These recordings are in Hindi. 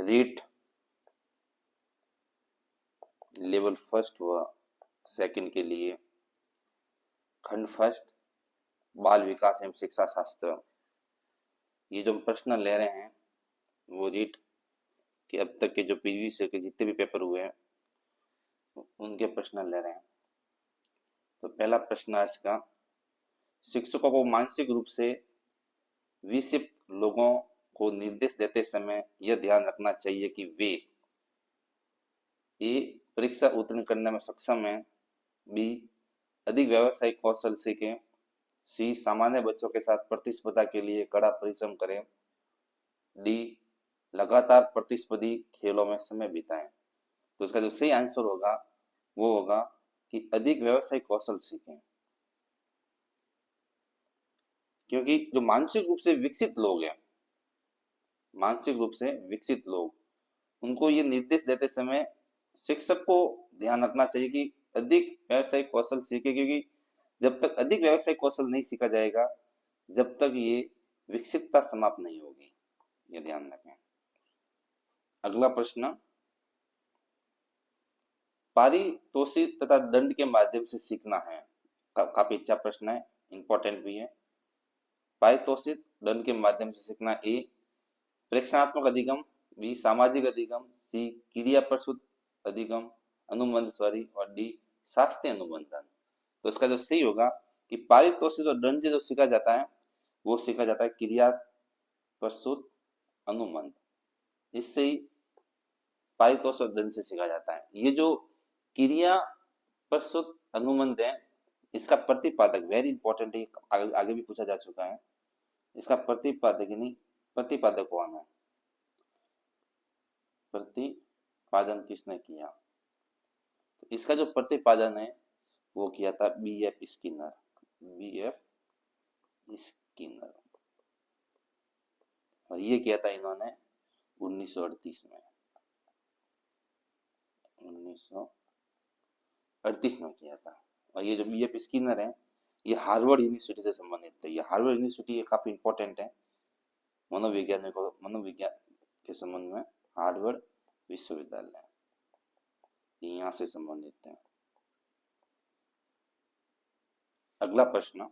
रीट लेवल फर्स्ट व सेकंड के लिए खंड फर्स्ट बाल विकास एवं शिक्षा शास्त्र, ये जो हम प्रश्न ले रहे हैं वो रीट के अब तक के जो प्रीवियस के जितने भी पेपर हुए हैं उनके प्रश्न ले रहे हैं। तो पहला प्रश्न है इसका, शिक्षकों को मानसिक रूप से विक्षिप्त लोगों को निर्देश देते समय यह ध्यान रखना चाहिए कि वे ए परीक्षा उत्तीर्ण करने में सक्षम है, बी अधिक व्यावसायिक कौशल सीखें, सी सामान्य बच्चों के साथ प्रतिस्पर्धा के लिए कड़ा परिश्रम करें, डी लगातार प्रतिस्पर्धी खेलों में समय बिताएं। तो इसका जो सही आंसर होगा वो होगा कि अधिक व्यावसायिक कौशल सीखें, क्योंकि जो मानसिक रूप से विकसित लोग हैं, मानसिक रूप से विकसित लोग, उनको ये निर्देश देते समय शिक्षक को ध्यान रखना चाहिए कि अधिक व्यावसायिक कौशल सीखे, क्योंकि जब तक अधिक व्यावसायिक कौशल नहीं सीखा जाएगा जब तक ये विकसितता समाप्त नहीं होगी, ये ध्यान रखें। अगला प्रश्न, पारितोषिक तथा दंड के माध्यम से सीखना है, काफी अच्छा प्रश्न है, इंपॉर्टेंट भी है। पारितोषिक दंड के माध्यम से सीखना, ए प्रेक्षणात्मक अधिगम, बी सामाजिक अधिगम, सी क्रिया प्रसूत अधिगम अनुबंध सॉरी, और डी शास्त्रीय अनुबंधन। तो इसका जो सही होगा कि पारितोषिक और दंड जो सीखा जाता है वो सीखा जाता है क्रिया प्रसूत अनुबंध, इससे ही पारितोषिक और दंड से सीखा जाता है। ये जो क्रिया प्रसूत अनुबंध है इसका प्रतिपादक वेरी इंपॉर्टेंट है, आगे भी पूछा जा चुका है। इसका प्रतिपादक नहीं, प्रतिपादक कौन है, प्रतिपादन किसने किया? तो इसका जो प्रतिपादन है वो किया था बी.एफ. Skinner, BF. स्किनर, और ये किया था इन्होंने 1938 में, 1938 में किया था। और ये जो बी.एफ. स्किनर है ये हार्वर्ड यूनिवर्सिटी से संबंधित है। ये हार्वर्ड यूनिवर्सिटी ये काफी इंपॉर्टेंट है मनोविज्ञानिकों, मनोविज्ञान के संबंध में हार्वर्ड विश्वविद्यालय यहाँ से संबंधित है। अगला प्रश्न,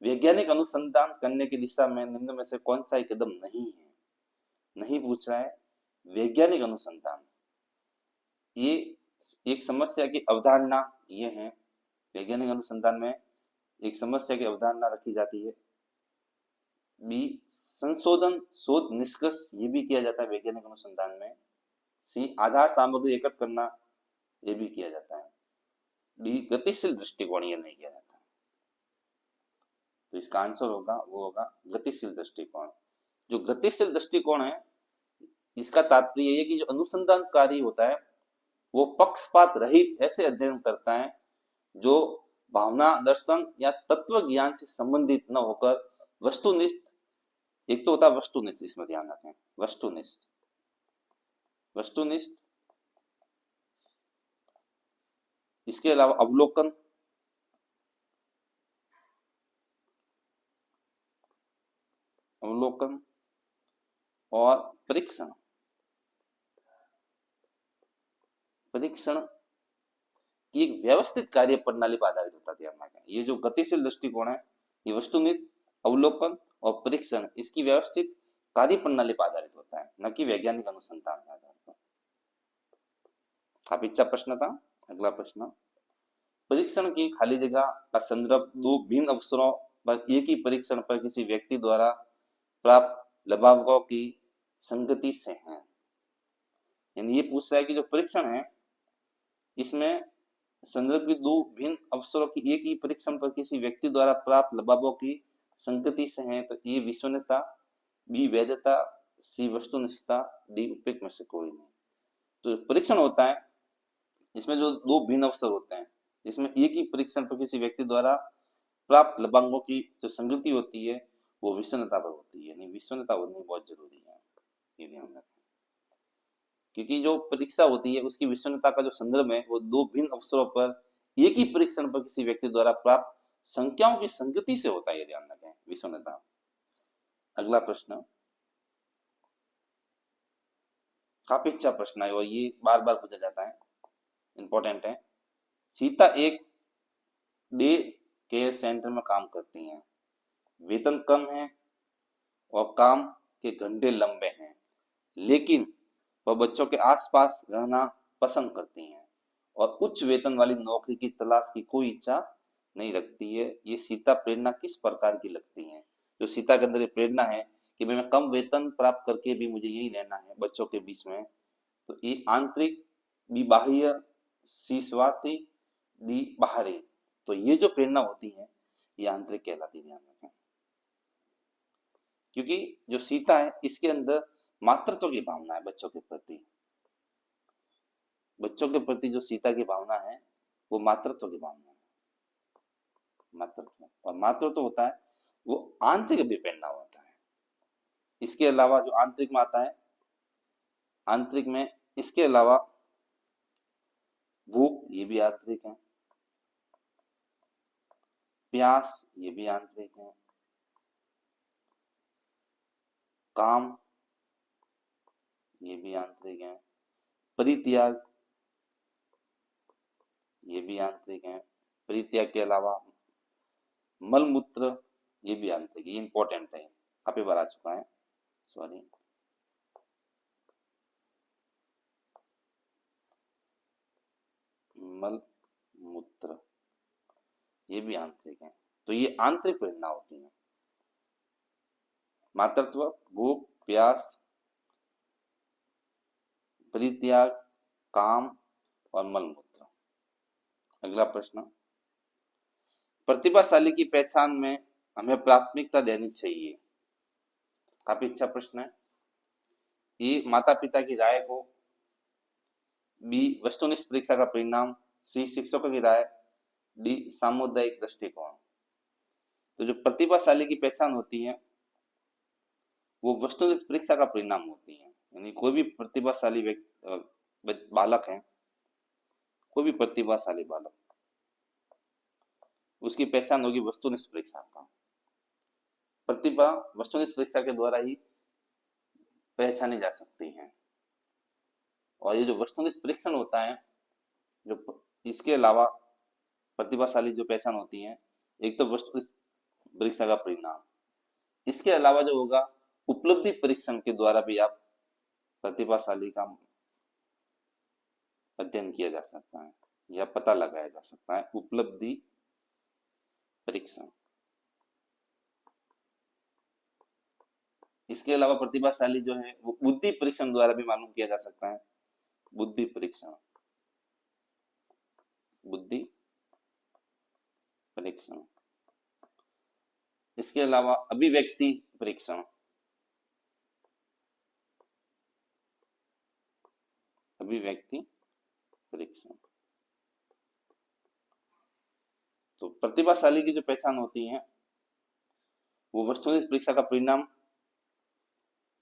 वैज्ञानिक अनुसंधान करने की दिशा में निम्न में से कौन सा कदम नहीं है? नहीं पूछ रहा है, वैज्ञानिक अनुसंधान, ये एक समस्या की अवधारणा ये है, वैज्ञानिक अनुसंधान में एक समस्या की अवधारणा रखी जाती है। बी संशोधन शोध निष्कर्ष ये भी किया जाता है वैज्ञानिक अनुसंधान में। सी आधार सामग्री एकत्र करना ये भी किया जाता है। डी गतिशील दृष्टिकोण ये नहीं किया जाता। तो इसका आंसर होगा वो होगा गतिशील दृष्टिकोण। जो गतिशील दृष्टिकोण है इसका तात्पर्य है कि जो अनुसंधान कार्य होता है वो पक्षपात रहित ऐसे अध्ययन करता है जो भावना दर्शन या तत्व ज्ञान से संबंधित न होकर वस्तुनिष्ठ, एक तो होता है वस्तुनिष्ठ, इसमें ध्यान रखें, वस्तुनिष्ठ, वस्तुनिष्ठ, इसके अलावा अवलोकन, अवलोकन और परीक्षण, परीक्षण की एक व्यवस्थित कार्य प्रणाली पर आधारित होता है। ये जो गतिशील दृष्टिकोण है ये वस्तुनिष्ठ, अवलोकन और परीक्षण इसकी व्यवस्थित कार्य प्रणाली पर आधारित होता है, न कि वैज्ञानिक अनुसंधान के आधार पर। काफी अच्छा प्रश्न था। अगला प्रश्न, परीक्षण की खाली जगह का संदर्भ दो भिन्न अवसरों पर एक ही परीक्षण पर किसी व्यक्ति द्वारा प्राप्त लाभांकों की संगति से है। यानी ये पूछ रहा है कि जो परीक्षण है इसमें संदर्भ की दो भिन्न अवसरों की एक ही परीक्षण पर किसी व्यक्ति द्वारा प्राप्त लाभांकों की संगति से है। तो ये विश्वसनीयता, बी वैधता, सी वस्तुनिष्ठता, डी उपयुक्त में से कोई नहीं। तो परीक्षण होता है इसमें जो दो भिन्न अवसर होते हैं, इसमें एक ही परीक्षण पर किसी व्यक्ति द्वारा प्राप्त लाभांकों की जो संगति होती है वो विश्वसनीयता पर होती है। नहीं, विश्वसनीयता होनी बहुत जरूरी है, ये ध्यान रखें, क्योंकि जो परीक्षा होती है उसकी विश्वसनीयता का जो संदर्भ है वो दो भिन्न अवसरों पर एक ही परीक्षण पर किसी व्यक्ति द्वारा प्राप्त संख्याओं की संगति से होता है, ये ध्यान रखें, विश्वसनीयता। अगला प्रश्न, काफी अच्छा प्रश्न है और ये बार बार पूछा जाता है, इंपॉर्टेंट है। सीता एक डे केयर सेंटर में काम करती हैं, वेतन कम है और काम के घंटे लंबे हैं, लेकिन वह बच्चों के आसपास रहना पसंद करती हैं और उच्च वेतन वाली नौकरी की तलाश की कोई इच्छा नहीं रखती है। ये सीता प्रेरणा किस प्रकार की लगती है? जो सीता के अंदर ये प्रेरणा है कि भाई मैं कम वेतन प्राप्त करके भी मुझे यही रहना है बच्चों के बीच में, तो ये आंतरिक भी बाह्य, सी स्वार्थी भी बाहरी, तो ये जो प्रेरणा होती है ये आंतरिक कहलाती है, ध्यान रखें। क्योंकि जो सीता है इसके अंदर मातृत्व की भावना है बच्चों के प्रति, बच्चों के प्रति जो सीता की भावना है वो मातृत्व की भावना है। मातृत्व, और मातृत्व होता है वो आंतरिक भी प्रेरणा होता है। इसके अलावा जो आंतरिक में आता है, आंतरिक में इसके अलावा भूख, ये भी आंतरिक है, प्यास ये भी आंतरिक है, काम ये भी आंतरिक है, परित्याग ये भी आंतरिक है, परित्याग के अलावा मल मूत्र ये भी आंतरिक, ये इंपॉर्टेंट है, काफी बार आ चुका है, सॉरी। मल मूत्र ये भी आंतरिक है, तो ये आंतरिक प्रेरणा होती है। मातृत्व, भूख, प्यास, परित्याग, काम और मल मूत्र। अगला प्रश्न, प्रतिभाशाली की पहचान में हमें प्राथमिकता देनी चाहिए। काफी अच्छा प्रश्न है। ए माता पिता की राय को, बी वस्तुनिष्ठ परीक्षा का परिणाम, सी शिक्षकों की राय, डी सामुदायिक दृष्टिकोण। तो जो प्रतिभाशाली की पहचान होती है वो वस्तुनिष्ठ परीक्षा का परिणाम होती है, यानी कोई भी प्रतिभाशाली बालक है, कोई भी प्रतिभाशाली बालक, उसकी पहचान होगी वस्तुनिष्ठ परीक्षा का। प्रतिभा वस्तुनिष्ठ परीक्षा के द्वारा ही पहचानी जा सकती है। और ये जो वस्तुनिष्ठ परीक्षण होता है, जो इसके अलावा प्रतिभाशाली जो पहचान होती है, एक तो वस्तुनिष्ठ परीक्षा का परिणाम, इसके अलावा जो होगा उपलब्धि परीक्षण के द्वारा भी आप प्रतिभाशाली का अध्ययन किया जा सकता है या पता लगाया जा सकता है, उपलब्धि परीक्षण। इसके अलावा प्रतिभाशाली जो है वो बुद्धि परीक्षण द्वारा भी मालूम किया जा सकता है, बुद्धि परीक्षण, बुद्धि परीक्षण। इसके अलावा अभिव्यक्ति परीक्षण, अभिव्यक्ति परीक्षण। तो प्रतिभाशाली की जो पहचान होती है वो वस्तुनिष्ठ परीक्षा का परिणाम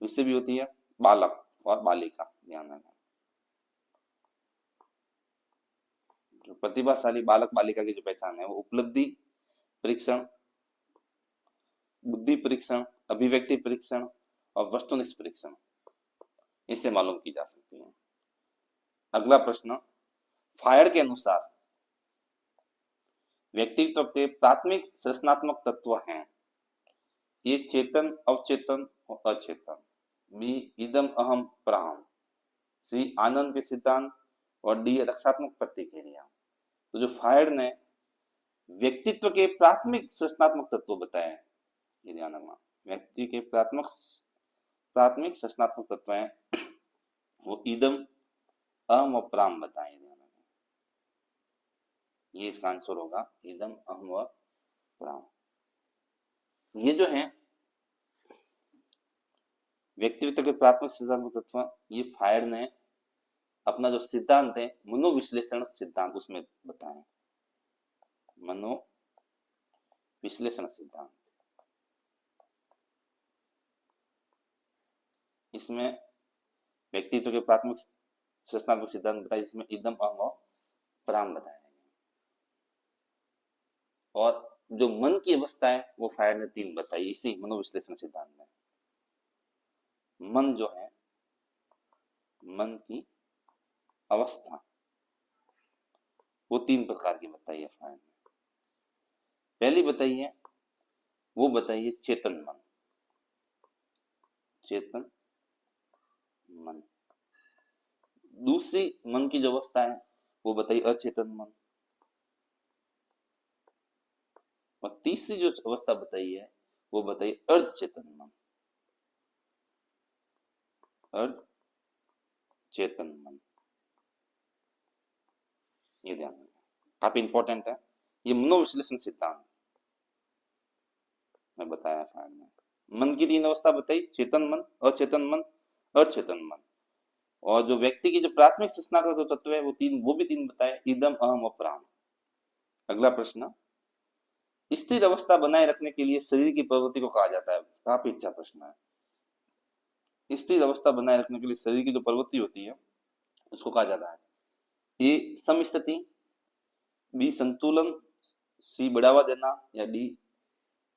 इससे भी होती है, बालक और बालिका, ध्यान रखना। जो प्रतिभाशाली बालक बालिका की जो पहचान है वो उपलब्धि परीक्षण, बुद्धि परीक्षण, अभिव्यक्ति परीक्षण और वस्तुनिष्ठ परीक्षण, इससे मालूम की जा सकती है। अगला प्रश्न, फायर के अनुसार व्यक्तित्व के प्राथमिक संरचनात्मक तत्व हैं, ये चेतन, अवचेतन और अचेतन, बी इदम अहम प्राण, सी आनंद के सिद्धांत और डी रक्षात्मक प्रतिक्रिया। तो जो फायर ने व्यक्तित्व के प्राथमिक संरचनात्मक तत्व बताए, ये ध्यान रखना, व्यक्ति के प्राथमिक संरचनात्मक तत्व हैं वो इदम, अहम और प्राण बताए, ध्यान रखना, ये इसका आंसर होगा, इदम, अहम और प्राण। ये जो है व्यक्तित्व के प्राथमिक संरचनात्मक तत्व, ये फायर ने अपना जो सिद्धांत है मनोविश्लेषण सिद्धांत उसमें बताया, मनोविश्लेषण सिद्धांत। इसमें व्यक्तित्व के प्राथमिक संरचनात्मक सिद्धांत बताया, जिसमें इदम, अहम और प्राण बताया गया। और जो मन की अवस्था है वो फायर ने 3 बताई इसी मनोविश्लेषण सिद्धांत में। मन जो है, मन की अवस्था, वो 3 प्रकार की बताइए फाइन में। पहली बताइए, वो बताइए चेतन मन, चेतन मन। दूसरी मन की जो अवस्था है वो बताइए अचेतन मन। और तीसरी जो अवस्था बताई है वो बताइए अर्धचेतन मन, अर्ध चेतन मन। ये ध्यान रखना, काफी इंपॉर्टेंट है। ये मनोविश्लेषण सिद्धांत मैं बताया फाइल में। मन की 3 अवस्था बताई, चेतन मन, अचेतन मन, अर्धचेतन मन। और जो व्यक्ति की जो प्राथमिक सूचना का जो तत्व है वो भी 3 बताए, इदम अहम और प्राण। अगला प्रश्न, स्थिर अवस्था बनाए रखने के लिए शरीर की प्रवृत्ति को कहा जाता है। काफी अच्छा प्रश्न है। स्थिर अवस्था बनाए रखने के लिए शरीर की जो प्रवृत्ति होती है उसको कहा जाता है ए समस्थिति, बी संतुलन, सी बढ़ावा देना, या डी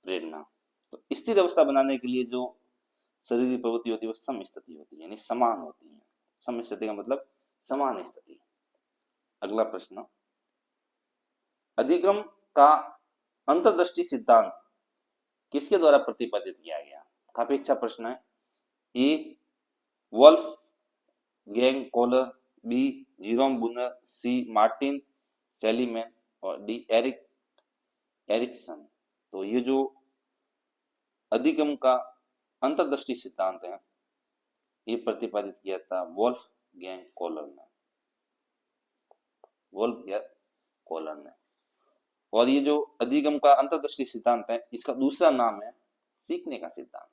प्रेरणा। तो स्थिर अवस्था बनाने के लिए जो शरीर की प्रवृत्ति होती है वो समस्थिति होती है, यानी समान होती है। समस्थिति का मतलब समान स्थिति। अगला प्रश्न, अधिगम का अंतर्दृष्टि सिद्धांत किसके द्वारा प्रतिपादित किया गया? काफी अच्छा प्रश्न है। A Wolfgang Kohler, B Jerome Bruner, C Martin Seligman, और डी एरिक्सन। तो ये जो अधिगम का अंतर्दृष्टि सिद्धांत है ये प्रतिपादित किया था वोल्फ गैंग कोलर ने, वोल्फ गैंग कोलर ने। और ये जो अधिगम का अंतर्दृष्टि सिद्धांत है इसका दूसरा नाम है सीखने का सिद्धांत,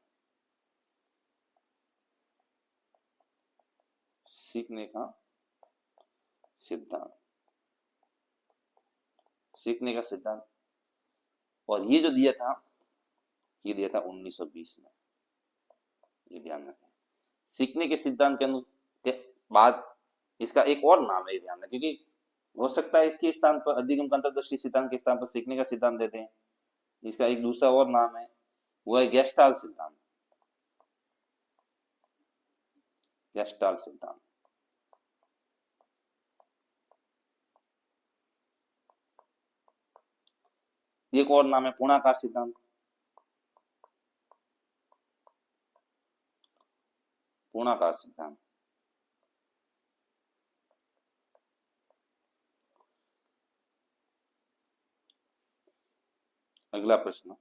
सीखने का सिद्धांत, सीखने का सिद्धांत। और ये जो दिया था ये दिया था 1920 में, ये ध्यान रखें। सीखने के सिद्धांत के बाद इसका एक और नाम है, ध्यान रखें, क्योंकि हो सकता है इसके स्थान पर अधिगम का अंतर्दृष्टि सिद्धांत के स्थान पर सीखने का सिद्धांत देते हैं। इसका एक दूसरा और नाम है, वो है गेस्टाल्ट सिद्धांत, गेस्टाल्ट सिद्धांत। एक और नाम है पूर्णाकार सिद्धांत, पूर्णाकार सिद्धांत। अगला प्रश्न,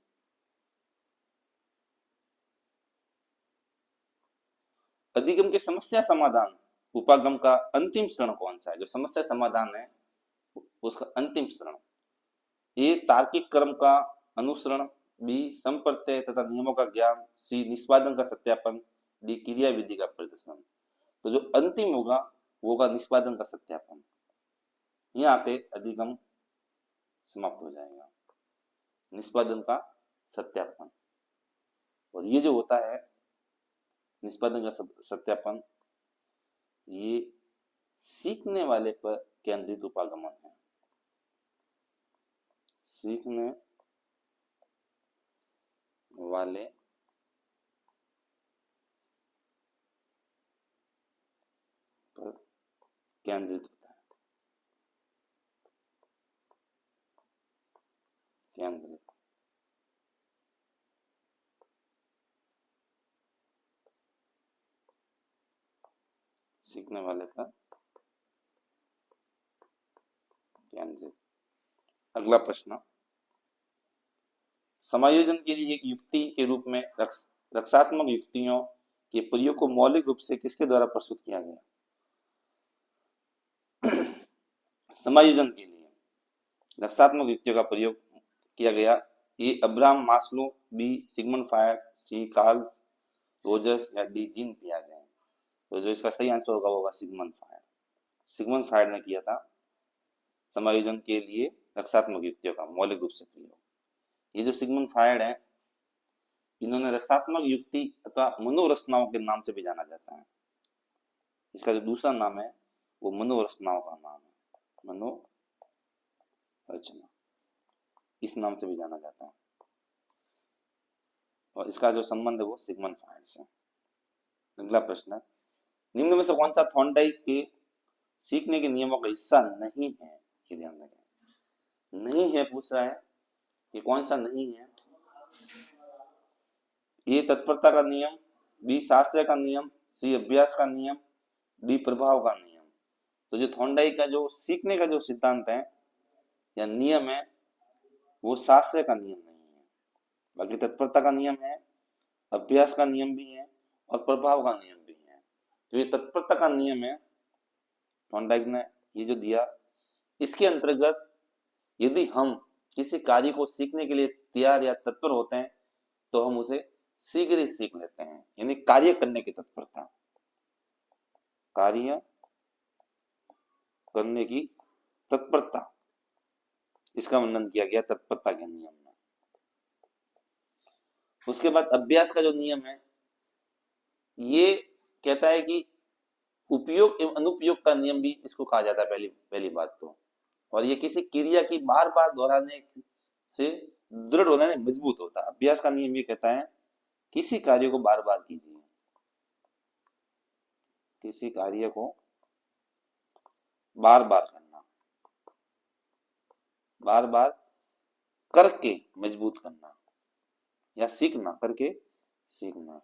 अधिगम के समस्या समाधान उपागम का अंतिम चरण कौन सा है? जो समस्या समाधान है उसका अंतिम चरण, ए तार्किक क्रम का अनुसरण, बी संप्रत्यय तथा नियमों का ज्ञान, सी निष्पादन का सत्यापन, डी क्रिया विधि का प्रदर्शन। तो जो अंतिम होगा वो होगा निष्पादन का सत्यापन। यहाँ पे अधिगम समाप्त हो जाएगा, निष्पादन का सत्यापन। और ये जो होता है निष्पादन का सत्यापन, ये सीखने वाले पर केंद्रित उपागमन है, सीखने वाले पर केंद्रित होता है, केंद्रित। सीखने वाले पर केंद्रित। अगला प्रश्न, समायोजन के लिए एक युक्ति के रूप में रक्षात्मक युक्तियों के प्रयोग को मौलिक रूप से किसके द्वारा प्रस्तुत किया गया? समायोजन के लिए रक्षात्मक युक्तियों का प्रयोग किया गया, A Abraham Maslow, B Sigmund Freud, C Carl Rogers, या डी जीन पियाजे। तो जो इसका सही आंसर होगा वो होगा सिगमंड फ्रॉइड। सिगमंड फ्रॉइड ने किया था समायोजन के लिए रक्षात्मक युक्तियों का मौलिक रूप से प्रयोग। ये जो सिगमंड फ्रॉइड है इन्होंने रसात्मक युक्ति अथवा मनोरचनाओं के नाम से भी जाना जाता है। इसका जो दूसरा नाम है वो मनोरचनाओं का नाम है, मनोरचना, इस नाम से भी जाना जाता है। और इसका जो संबंध है वो सिगमंड फ्रॉइड से। अगला प्रश्न, निम्न में से कौन सा थॉर्नडाइक के सीखने के नियमों का हिस्सा नहीं है? ये ध्यान रखें, नहीं है पूछ रहा है कि कौन सा नहीं है। ए तत्परता का नियम, बी शास्त्र का नियम, सी अभ्यास का नियम, डी प्रभाव का नियम। तो जो थॉर्नडाइक का जो सीखने का जो सिद्धांत है या नियम है वो शास्त्र का नियम नहीं है। बाकी तत्परता का नियम है, अभ्यास का नियम भी है और प्रभाव का नियम भी है। तो ये तत्परता का नियम है थॉर्नडाइक ने ये जो दिया, इसके अंतर्गत यदि हम किसी कार्य को सीखने के लिए तैयार या तत्पर होते हैं तो हम उसे शीघ्र ही सीख लेते हैं, यानी कार्य करने की तत्परता, कार्य करने की तत्परता, इसका वर्णन किया गया तत्परता के नियम में। उसके बाद अभ्यास का जो नियम है ये कहता है कि उपयोग एवं अनुपयोग का नियम भी इसको कहा जाता है, पहली पहली बात तो। और ये किसी क्रिया की बार बार दोहराने से दृढ़ होना नहीं मजबूत होता है। अभ्यास का नियम ये कहता है किसी कार्य को बार बार कीजिए, किसी कार्य को बार बार करना, बार बार करके मजबूत करना या सीखना, करके सीखना,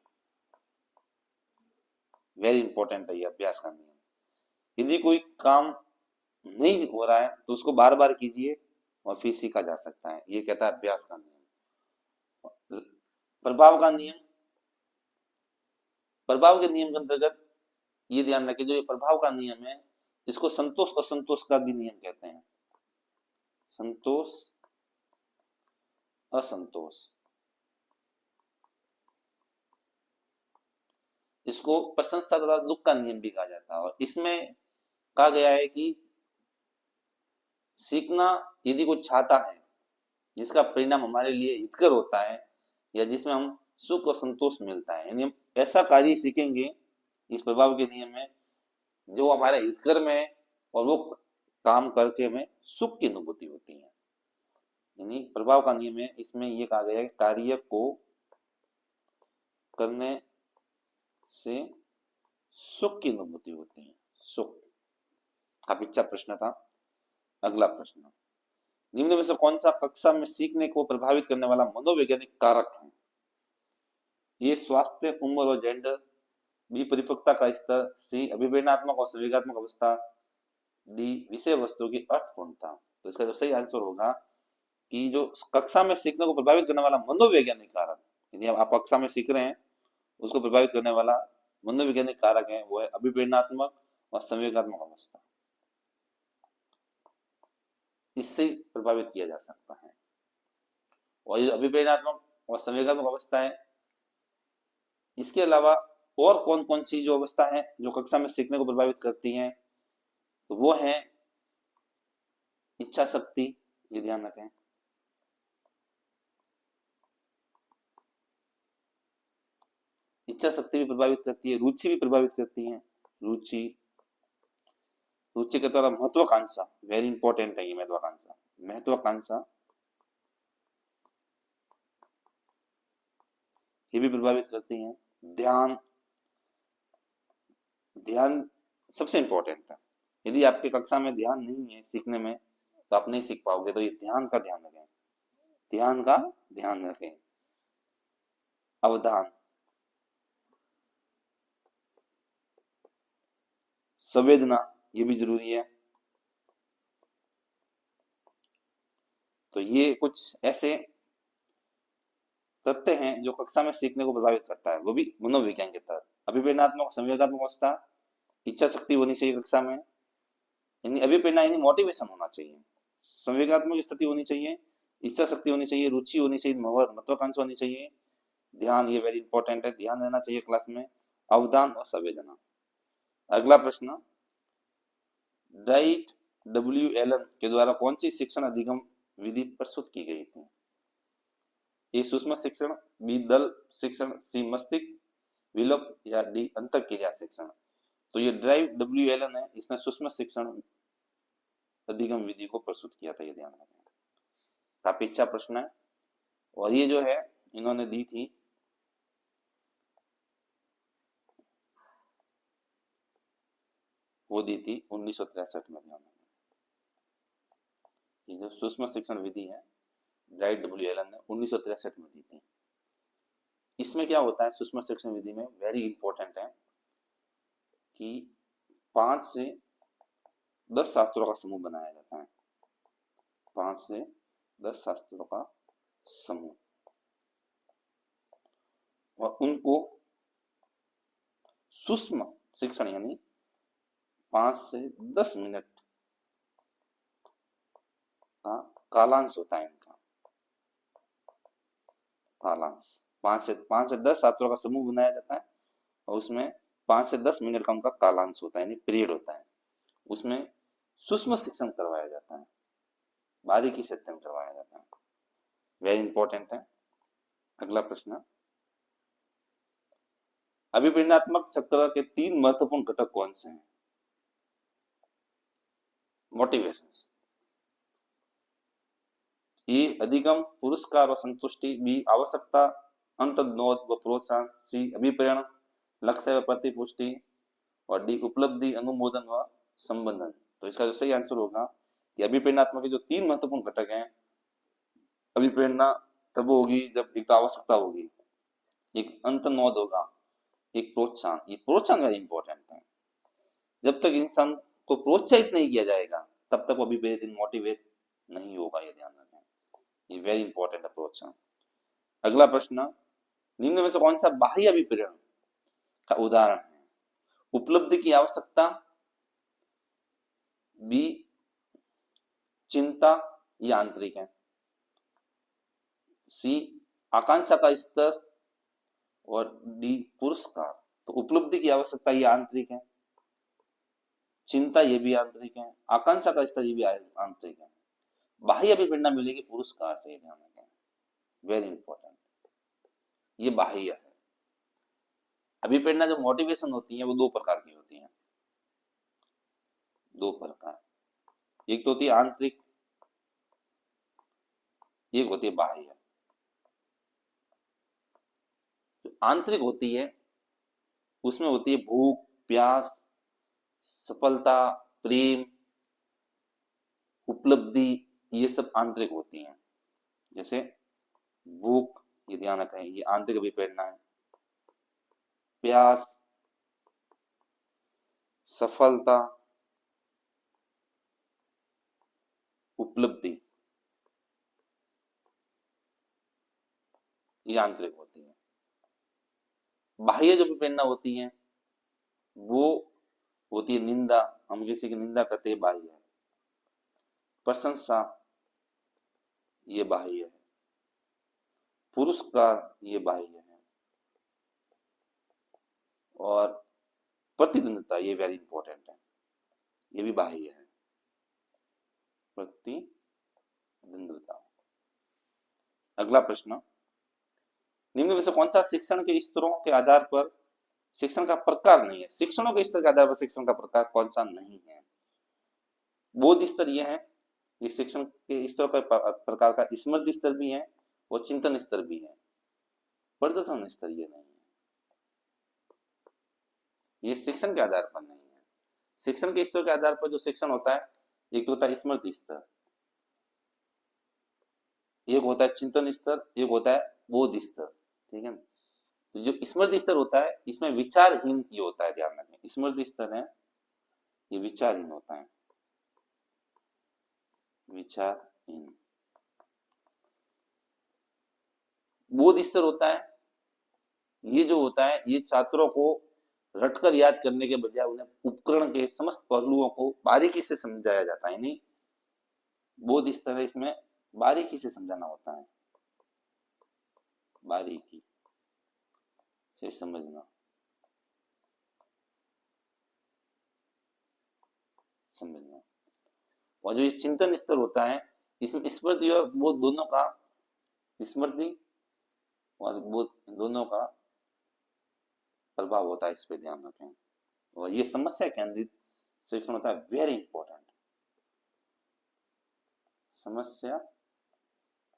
वेरी इंपॉर्टेंट है ये अभ्यास का नियम। यदि कोई काम नहीं हो रहा है तो उसको बार बार कीजिए और फिर सीखा जा सकता है, ये कहता है अभ्यास का नियम। प्रभाव का नियम, प्रभाव के नियम के अंतर्गत ये ध्यान रखें जो ये प्रभाव का नियम है इसको संतोष असंतोष का भी नियम कहते हैं, संतोष असंतोष। इसको प्रशंसा तथा दुख का नियम भी कहा जाता है। और इसमें कहा गया है कि सीखना यदि कोई चाहता है जिसका परिणाम हमारे लिए हितकर होता है या जिसमें हम सुख और संतोष मिलता है, यानी हम ऐसा कार्य सीखेंगे इस प्रभाव के नियम में जो हमारे हितकर में है और वो काम करके हमें सुख की अनुभूति होती है। यानी प्रभाव का नियम है, इसमें ये कहा गया है कार्य को करने से सुख की अनुभूति होती है, सुख। काफी अच्छा प्रश्न था। अगला प्रश्न, निम्न में से कौन सा कक्षा में सीखने को प्रभावित करने वाला मनोवैज्ञानिक कारक है? ये स्वास्थ्य, उम्र और जेंडर, बी परिपक्वता का स्तर, सी अभिप्रेरणात्मक और संवेगात्मक अवस्था, डी विषय वस्तु की अर्थपूर्णता। तो इसका जो सही आंसर होगा कि जो कक्षा में सीखने को प्रभावित करने वाला मनोवैज्ञानिक कारक, यदि आप कक्षा में सीख रहे हैं उसको प्रभावित करने वाला मनोवैज्ञानिक कारक है वो है अभिप्रेरणात्मक और संवेगात्मक अवस्था। इससे प्रभावित किया जा सकता है। और ये अभिप्रेरणात्मक और संवेगात्मक अवस्था है, इसके अलावा और कौन कौन सी जो अवस्था है जो कक्षा में सीखने को प्रभावित करती हैं, तो वो है इच्छा शक्ति, ये ध्यान रखें, इच्छा शक्ति भी प्रभावित करती है, रुचि भी प्रभावित करती है, रुचि, रुचि के द्वारा महत्वाकांक्षा, वेरी इंपॉर्टेंट है ये महत्वाकांक्षा, महत्वाकांक्षा ये भी प्रभावित करती हैं। ध्यान, ध्यान सबसे इंपॉर्टेंट है। यदि आपके कक्षा में ध्यान नहीं है सीखने में तो आप नहीं सीख पाओगे, तो ये ध्यान का ध्यान रखें, ध्यान का ध्यान रखें। अवधान, संवेदना ये भी जरूरी है। तो ये कुछ ऐसे तथ्य हैं जो कक्षा में सीखने को प्रभावित करता है, वो भी मनोविज्ञान के तहत। अभिप्रेरणात्मक संवेगात्मक अवस्था, इच्छा शक्ति होनी चाहिए कक्षा में, यानी अभिप्रेरणा यानी मोटिवेशन होना चाहिए, संवेगात्मक स्थिति होनी चाहिए, इच्छा शक्ति होनी चाहिए, रुचि होनी चाहिए, महत्वाकांक्षा होनी चाहिए, ध्यान ये वेरी इंपॉर्टेंट है, ध्यान रहना चाहिए क्लास में, अवधान और संवेदना। अगला प्रश्न, राइट डब्ल्यू एलन के द्वारा कौन सी शिक्षण अधिगम विधि प्रस्तुत की गई थी? ए सूक्ष्म शिक्षण, बी दल शिक्षण, सी मस्तिष्क विलोप या डी अंतःक्रिया शिक्षण। तो ये ड्राइव डब्ल्यू एलन है, इसने सूक्ष्म शिक्षण अधिगम विधि को प्रस्तुत किया था, ये ध्यान रखें। काफी अच्छा प्रश्न है और ये जो है इन्होंने दी थी वो दी थी 1963 में ध्यान रखना। ये जो सूक्ष्म शिक्षण विधि है राइट डब्ल्यू एलन ने 1963 में दी थी। इसमें क्या होता है सूक्ष्म शिक्षण विधि में, वेरी इंपॉर्टेंट है कि 5 से 10 छात्रों का समूह बनाया जाता है। 5 से 10 छात्रों का समूह, और उनको सूक्ष्म शिक्षण यानी 5 से 10 मिनट का कालांश होता है इनका। कालांश 5 से 10 छात्रों का समूह बनाया जाता है और उसमें 5 से 10 मिनट का उनका कालांश होता है यानी पीरियड होता है। उसमें सूक्ष्म शिक्षण करवाया जाता है, बारीकी से अध्ययन करवाया जाता है। वेरी इंपॉर्टेंट है। अगला प्रश्न, अभिप्रेरणात्मक चक्र के 3 महत्वपूर्ण घटक कौन से हैं? मोटिवेशन, ए अधिगम, पुरस्कार और संतुष्टि, बी आवश्यकता, अंतर्नोद व प्रोत्साहन, सी अभिप्रेरण, लक्ष्य व प्रतिपुष्टि, और डी उपलब्धि, अनुमोदन व संबंधन। तो इसका जो सही आंसर होगा कि अभिप्रेरणात्मक के जो 3 महत्वपूर्ण घटक हैं, अभिप्रेरणा तब होगी जब एक आवश्यकता होगी, एक अंतर्नोद होगा, एक प्रोत्साहन। ये प्रोत्साहन वेरी इंपॉर्टेंट है। जब तक इंसान को प्रोत्साहित नहीं किया जाएगा तब तक वो अभिप्रेरित मोटिवेट नहीं होगा, ये ध्यान रखें। ये वेरी इंपॉर्टेंट है प्रोत्साहन। अगला प्रश्न, निम्न में से कौन सा बाह्य अभिप्रेरण का उदाहरण है? उपलब्धि की आवश्यकता, बी चिंता, ये आंतरिक है, सी आकांक्षा का स्तर, और डी पुरस्कार। तो उपलब्धि की आवश्यकता ये आंतरिक है, चिंता ये भी आंतरिक है, आकांक्षा का स्तर ये भी आंतरिक है। बाह्य अभिप्रेरणा मिलेगी पुरस्कार से, ध्यान रखें, वेरी इंपॉर्टेंट। ये बाह्य है। अभिप्रेरणा जो मोटिवेशन होती है वो 2 प्रकार की होती है, 2 प्रकार। एक तो होती है आंतरिक, एक होती है बाह्य। जो आंतरिक होती है उसमें होती है भूख, प्यास, सफलता, प्रेम, उपलब्धि, ये सब आंतरिक होती हैं। जैसे भूख, ये ध्यान रखें, ये आंतरिक अभिप्रेरणा है। प्यास, सफलता, उपलब्धि, ये आंतरिक होती है। बाह्य जो प्रेरणा होती है वो होती है निंदा, हम किसी की निंदा करते हैं, बाह्य है। प्रशंसा, ये बाह्य है। पुरस्कार, ये बाह्य है। और प्रतिद्वंदता, ये वेरी इंपॉर्टेंट है, ये भी बाह्य है। प्रतिद्वंदता। अगला प्रश्न, निम्न में से कौन सा शिक्षण के स्तरों के आधार पर शिक्षण का प्रकार नहीं है? शिक्षणों के स्तर के आधार पर शिक्षण का प्रकार कौन सा नहीं है? बोध स्तर यह है, ये शिक्षण के स्तर का प्रकार का स्मृति स्तर भी है और चिंतन स्तर भी है, प्रदर्शन स्तर ये नहीं है। ये शिक्षण के आधार पर नहीं है। शिक्षण के स्तर के आधार पर जो शिक्षण होता है, एक तो होता है स्मृति स्तर, एक होता है चिंतन स्तर, एक होता है बोध स्तर, ठीक है। तो जो स्मृति स्तर होता है इसमें विचारहीन ये होता है, ध्यान रखें। स्मृति स्तर है ये विचारहीन होता है, विचारहीन। बोध स्तर होता है, ये जो होता है ये छात्रों को रटकर याद करने के बजाय उन्हें उपकरण के समस्त पहलुओं को बारीकी से समझाया जाता है। नहीं, बोध स्तर है, इसमें बारीकी से समझाना होता है, बारीकी से समझना, समझना। और जो ये चिंतन स्तर होता है इसमें स्मृति और बोध दोनों का, स्मृति और बोध दोनों का प्रभाव होता है, इस पे ध्यान रखें। और ये समस्या केंद्रित शिक्षण होता है, वेरी इंपॉर्टेंट, समस्या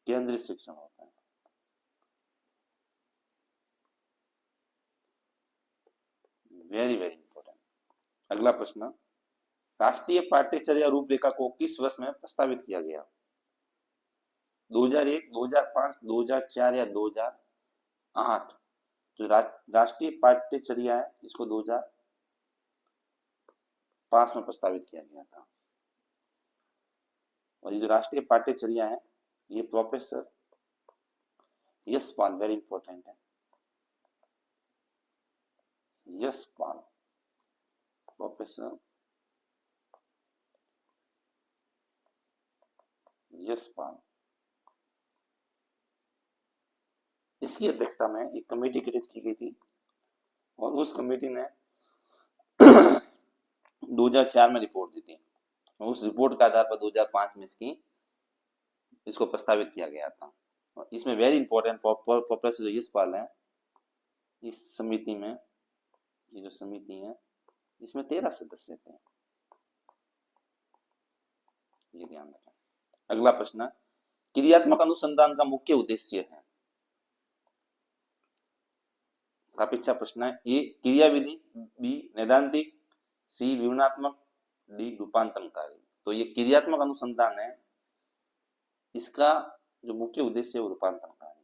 केंद्रित शिक्षण होता है। Very very important. अगला प्रश्न, राष्ट्रीय पाठ्यचर्या रूपरेखा को किस वर्ष में प्रस्तावित किया गया? 2001, 2005, 2004 या 2008? जो राष्ट्रीय पाठ्यचर्या है इसको 2005 में प्रस्तावित किया गया था। और ये जो राष्ट्रीय पाठ्यचर्या है ये प्रोफेसर यशपाल, वेरी इंपॉर्टेंट है, यशपाल, प्रोफेसर यशपाल, इसकी अध्यक्षता में एक कमेटी गठित की गई थी और उस कमेटी ने 2004 में रिपोर्ट दी थी। उस रिपोर्ट के आधार पर 2005 में इसको प्रस्तावित किया गया था। और इसमें वेरी इंपॉर्टेंट प्रोफेसर जो यशपाल है, इस समिति में, ये जो समिति है इसमें 13 सदस्य थे, ये ध्यान रखें। अगला प्रश्न, क्रियात्मक अनुसंधान का मुख्य उद्देश्य है? काफी अच्छा प्रश्न है। ए क्रियाविधि, बी नैदांतिक, सी विवरणात्मक, डी रूपांतरणकारी। तो ये क्रियात्मक अनुसंधान है, इसका जो मुख्य उद्देश्य है वो रूपांतरणकारी।